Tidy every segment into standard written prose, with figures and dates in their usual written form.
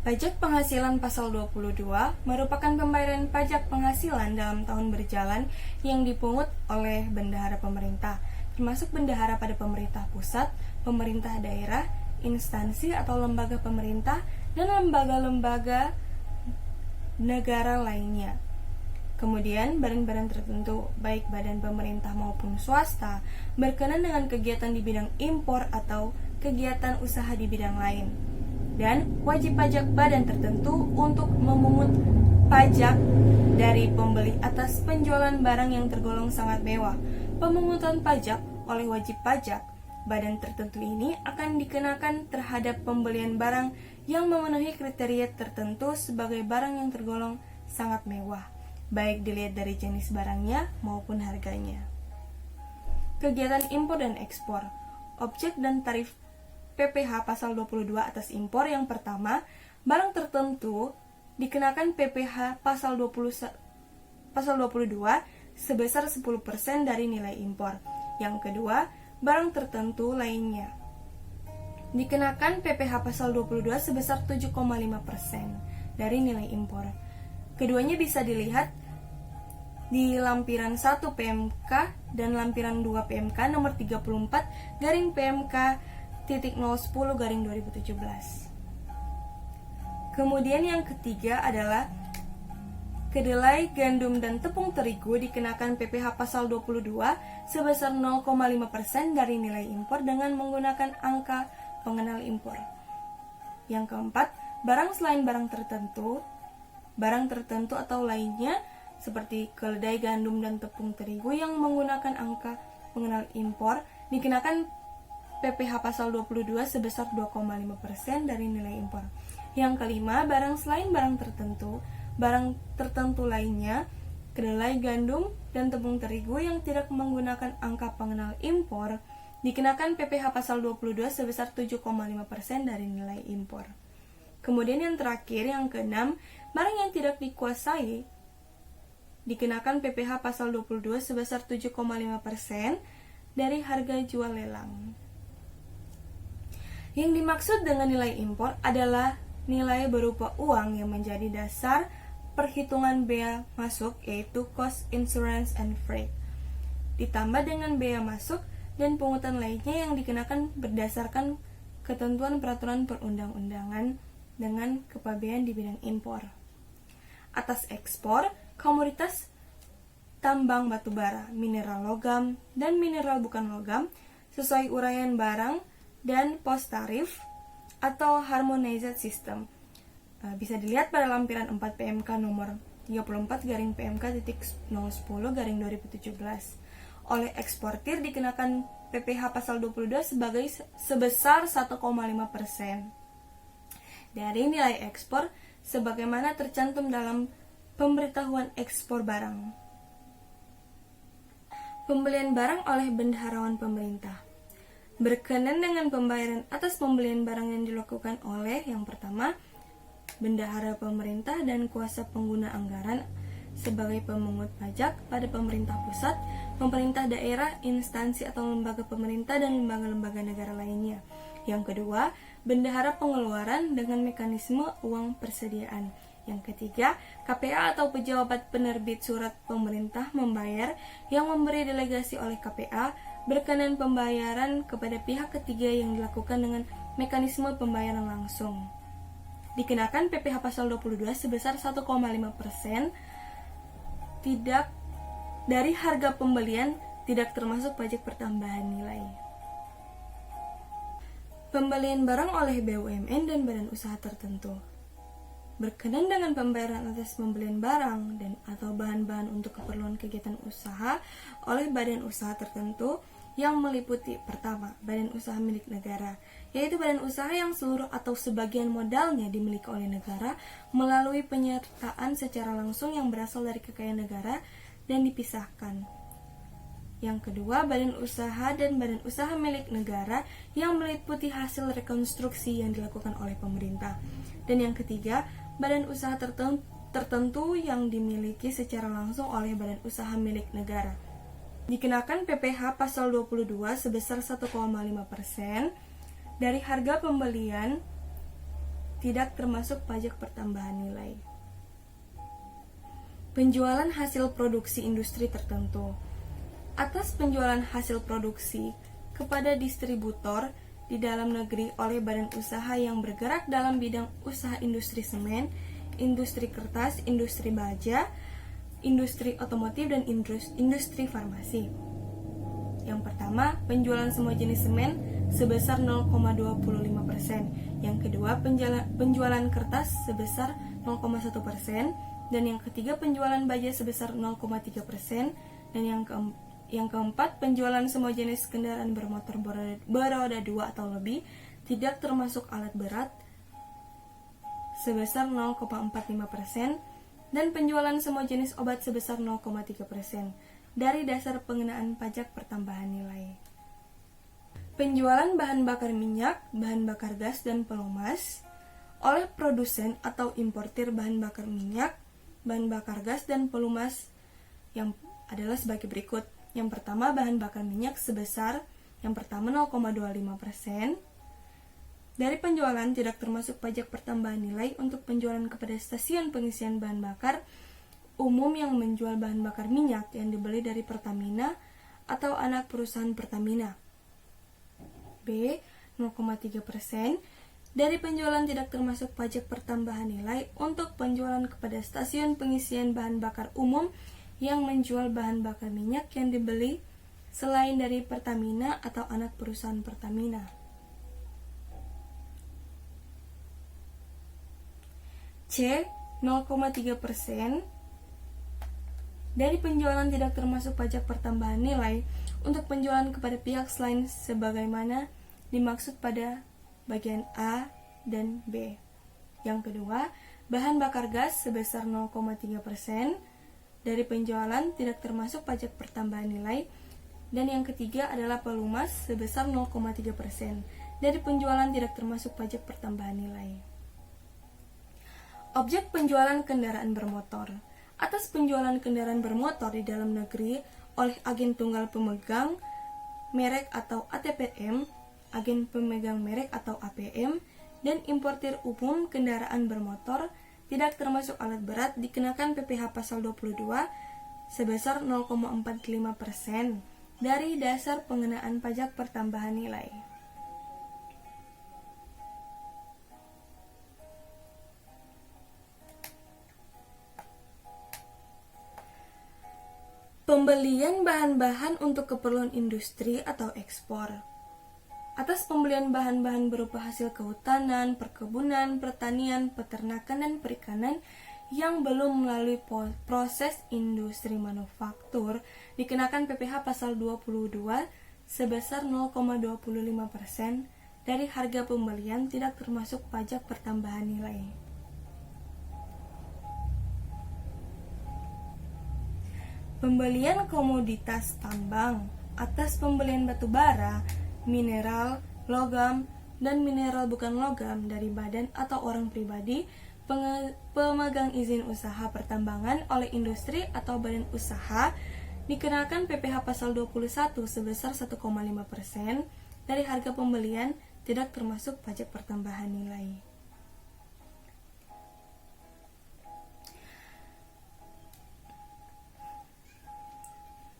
Pajak penghasilan pasal 22 merupakan pembayaran pajak penghasilan dalam tahun berjalan yang dipungut oleh bendahara pemerintah, termasuk bendahara pada pemerintah pusat, pemerintah daerah, instansi atau lembaga pemerintah, dan lembaga-lembaga negara lainnya. Kemudian, badan-badan tertentu, baik badan pemerintah maupun swasta, berkenan dengan kegiatan di bidang impor atau kegiatan usaha di bidang lain. Dan wajib pajak badan tertentu untuk memungut pajak dari pembeli atas penjualan barang yang tergolong sangat mewah. Pemungutan pajak oleh wajib pajak badan tertentu ini akan dikenakan terhadap pembelian barang yang memenuhi kriteria tertentu sebagai barang yang tergolong sangat mewah, baik dilihat dari jenis barangnya maupun harganya. Kegiatan impor dan ekspor. Objek dan tarif PPh pasal 22 atas impor yang pertama, barang tertentu dikenakan PPh pasal 22 sebesar 10% dari nilai impor. Yang kedua, barang tertentu lainnya dikenakan PPh pasal 22 sebesar 7,5% dari nilai impor. Keduanya bisa dilihat di lampiran 1 PMK dan lampiran 2 PMK nomor 34 garing PMK 010/2017. Kemudian yang ketiga adalah kedelai, gandum, dan tepung terigu dikenakan PPh pasal 22 sebesar 0,5% dari nilai impor dengan menggunakan angka pengenal impor. Yang keempat, barang selain barang tertentu atau lainnya seperti kedelai, gandum, dan tepung terigu yang menggunakan angka pengenal impor dikenakan PPh pasal 22 sebesar 2,5% dari nilai impor. Yang kelima, barang selain barang tertentu lainnya, kedelai, gandum, dan tepung terigu yang tidak menggunakan angka pengenal impor dikenakan PPh pasal 22 sebesar 7,5% dari nilai impor. Kemudian yang terakhir, yang keenam, barang yang tidak dikuasai dikenakan PPh pasal 22 sebesar 7,5% dari harga jual lelang. Yang dimaksud dengan nilai impor adalah nilai berupa uang yang menjadi dasar perhitungan bea masuk, yaitu cost, insurance, and freight, ditambah dengan bea masuk dan pungutan lainnya yang dikenakan berdasarkan ketentuan peraturan perundang-undangan dengan kepabean di bidang impor. Atas ekspor, komoditas tambang batubara, mineral logam, dan mineral bukan logam sesuai uraian barang dan pos tarif atau harmonized system. Bisa dilihat pada lampiran 4 PMK nomor 34 garing PMK 010/2017. Oleh eksportir dikenakan PPh pasal 22 sebesar 1,5% dari nilai ekspor sebagaimana tercantum dalam pemberitahuan ekspor barang. Pembelian barang oleh bendaharawan pemerintah. Berkenan dengan pembayaran atas pembelian barang yang dilakukan oleh yang pertama, bendahara pemerintah dan kuasa pengguna anggaran sebagai pemungut pajak pada pemerintah pusat, pemerintah daerah, instansi atau lembaga pemerintah dan lembaga-lembaga negara lainnya. Yang kedua, bendahara pengeluaran dengan mekanisme uang persediaan. Yang ketiga, KPA atau pejabat penerbit surat pemerintah membayar yang memberi delegasi oleh KPA berkenan pembayaran kepada pihak ketiga yang dilakukan dengan mekanisme pembayaran langsung. Dikenakan PPh pasal 22 sebesar 1,5% tidak dari harga pembelian, tidak termasuk pajak pertambahan nilai. Pembelian barang oleh BUMN dan badan usaha tertentu. Berkenan dengan pembayaran atas pembelian barang dan atau bahan-bahan untuk keperluan kegiatan usaha oleh badan usaha tertentu yang meliputi pertama, badan usaha milik negara, yaitu badan usaha yang seluruh atau sebagian modalnya dimiliki oleh negara melalui penyertaan secara langsung yang berasal dari kekayaan negara dan dipisahkan. Yang kedua, badan usaha dan badan usaha milik negara yang meliputi hasil rekonstruksi yang dilakukan oleh pemerintah. Dan yang ketiga, badan usaha tertentu yang dimiliki secara langsung oleh badan usaha milik negara. Dikenakan PPh pasal 22 sebesar 1,5% dari harga pembelian tidak termasuk pajak pertambahan nilai. Penjualan hasil produksi industri tertentu. Atas penjualan hasil produksi kepada distributor di dalam negeri oleh badan usaha yang bergerak dalam bidang usaha industri semen, industri kertas, industri baja, industri otomotif, dan industri farmasi. Yang pertama, penjualan semua jenis semen sebesar 0,25%. Yang kedua, penjualan kertas sebesar 0,1%. Dan yang ketiga, penjualan baja sebesar 0,3%. Dan yang keempat, penjualan semua jenis kendaraan bermotor beroda 2 atau lebih tidak termasuk alat berat sebesar 0,45%, dan penjualan semua jenis obat sebesar 0,3% dari dasar pengenaan pajak pertambahan nilai. Penjualan bahan bakar minyak, bahan bakar gas, dan pelumas oleh produsen atau importir bahan bakar minyak, bahan bakar gas, dan pelumas yang adalah sebagai berikut. Yang pertama, bahan bakar minyak sebesar yang pertama 0,25%. Dari penjualan tidak termasuk pajak pertambahan nilai untuk penjualan kepada stasiun pengisian bahan bakar umum yang menjual bahan bakar minyak yang dibeli dari Pertamina atau anak perusahaan Pertamina. B. 0,3%. Dari penjualan tidak termasuk pajak pertambahan nilai untuk penjualan kepada stasiun pengisian bahan bakar umum yang menjual bahan bakar minyak yang dibeli selain dari Pertamina atau anak perusahaan Pertamina. C. 0,3%. Dari penjualan tidak termasuk pajak pertambahan nilai untuk penjualan kepada pihak selain sebagaimana dimaksud pada bagian A dan B. Yang kedua, bahan bakar gas sebesar 0,3%. Dari penjualan tidak termasuk pajak pertambahan nilai. Dan yang ketiga adalah pelumas sebesar 0,3%. Dari penjualan tidak termasuk pajak pertambahan nilai. Objek penjualan kendaraan bermotor. Atas penjualan kendaraan bermotor di dalam negeri oleh agen tunggal pemegang merek atau ATPM, agen pemegang merek atau APM, dan importir umum kendaraan bermotor tidak termasuk alat berat dikenakan PPh pasal 22 sebesar 0,45% dari dasar pengenaan pajak pertambahan nilai. Pembelian bahan-bahan untuk keperluan industri atau ekspor. Atas pembelian bahan-bahan berupa hasil kehutanan, perkebunan, pertanian, peternakan, dan perikanan yang belum melalui proses industri manufaktur dikenakan PPh pasal 22 sebesar 0,25% dari harga pembelian tidak termasuk pajak pertambahan nilai. Pembelian komoditas tambang. Atas pembelian batu bara, mineral, logam, dan mineral bukan logam dari badan atau orang pribadi pemegang izin usaha pertambangan oleh industri atau badan usaha dikenakan PPh pasal 21 sebesar 1,5% dari harga pembelian tidak termasuk pajak pertambahan nilai.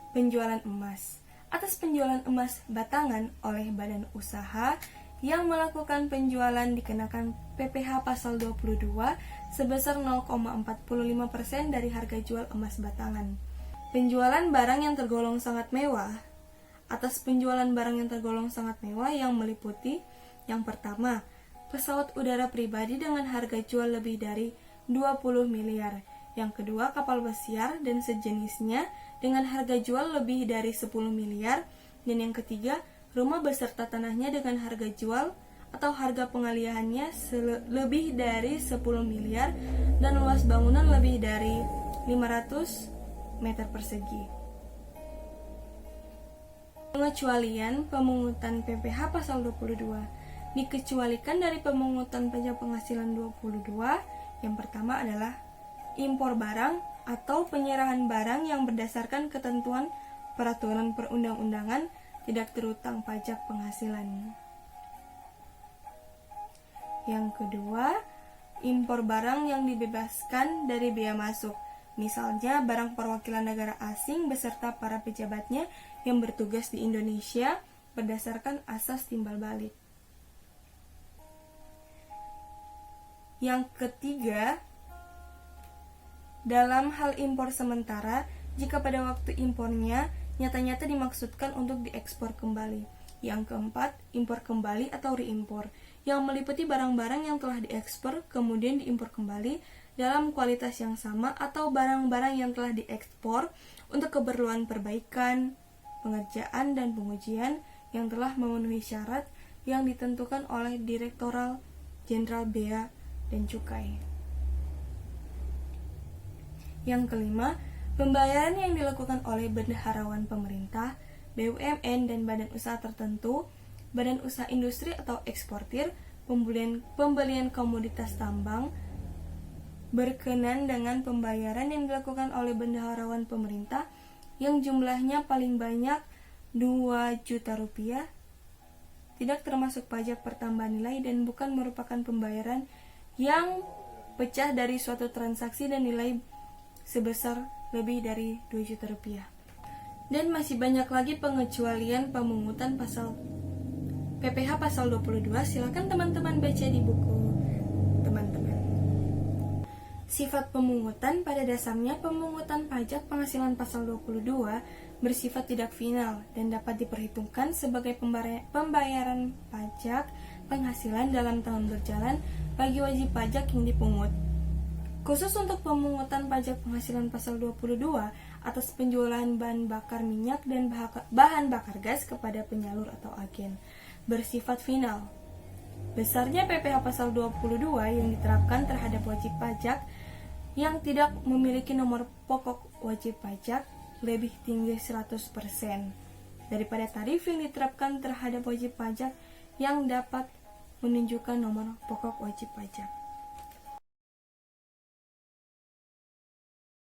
Penjualan emas. Atas penjualan emas batangan oleh badan usaha yang melakukan penjualan dikenakan PPh pasal 22 sebesar 0,45% dari harga jual emas batangan. Penjualan barang yang tergolong sangat mewah. Atas penjualan barang yang tergolong sangat mewah yang meliputi yang pertama, pesawat udara pribadi dengan harga jual lebih dari 20 miliar. Yang kedua, kapal pesiar dan sejenisnya dengan harga jual lebih dari 10 miliar. Dan yang ketiga, rumah beserta tanahnya dengan harga jual atau harga pengalihannya lebih dari 10 miliar dan luas bangunan lebih dari 500 meter persegi. Pengecualian pemungutan PPh pasal 22. Dikecualikan dari pemungutan pajak penghasilan 22. Yang pertama adalah impor barang atau penyerahan barang yang berdasarkan ketentuan peraturan perundang-undangan tidak terutang pajak penghasilan. Yang kedua, impor barang yang dibebaskan dari bea masuk. Misalnya, barang perwakilan negara asing beserta para pejabatnya yang bertugas di Indonesia berdasarkan asas timbal balik. Yang ketiga, dalam hal impor sementara, jika pada waktu impornya nyata-nyata dimaksudkan untuk diekspor kembali. Yang keempat, impor kembali atau reimpor, yang meliputi barang-barang yang telah diekspor kemudian diimpor kembali dalam kualitas yang sama atau barang-barang yang telah diekspor untuk keperluan perbaikan, pengerjaan, dan pengujian yang telah memenuhi syarat yang ditentukan oleh Direktorat Jenderal Bea dan Cukai. Yang kelima, pembayaran yang dilakukan oleh bendaharawan pemerintah, BUMN, dan badan usaha tertentu, badan usaha industri atau eksportir, pembelian komoditas tambang, berkenan dengan pembayaran yang dilakukan oleh bendaharawan pemerintah yang jumlahnya paling banyak 2 juta rupiah, tidak termasuk pajak pertambahan nilai dan bukan merupakan pembayaran yang pecah dari suatu transaksi dan nilai sebesar lebih dari 2 juta rupiah. Dan masih banyak lagi pengecualian pemungutan pasal PPh pasal 22, silakan teman-teman baca di buku teman-teman. Sifat pemungutan, pada dasarnya pemungutan pajak penghasilan pasal 22 bersifat tidak final dan dapat diperhitungkan sebagai pembayaran pajak penghasilan dalam tahun berjalan bagi wajib pajak yang dipungut. Khusus untuk pemungutan pajak penghasilan pasal 22 atas penjualan bahan bakar minyak dan bahan bakar gas kepada penyalur atau agen, bersifat final. Besarnya PPh pasal 22 yang diterapkan terhadap wajib pajak yang tidak memiliki nomor pokok wajib pajak lebih tinggi 100% daripada tarif yang diterapkan terhadap wajib pajak yang dapat menunjukkan nomor pokok wajib pajak.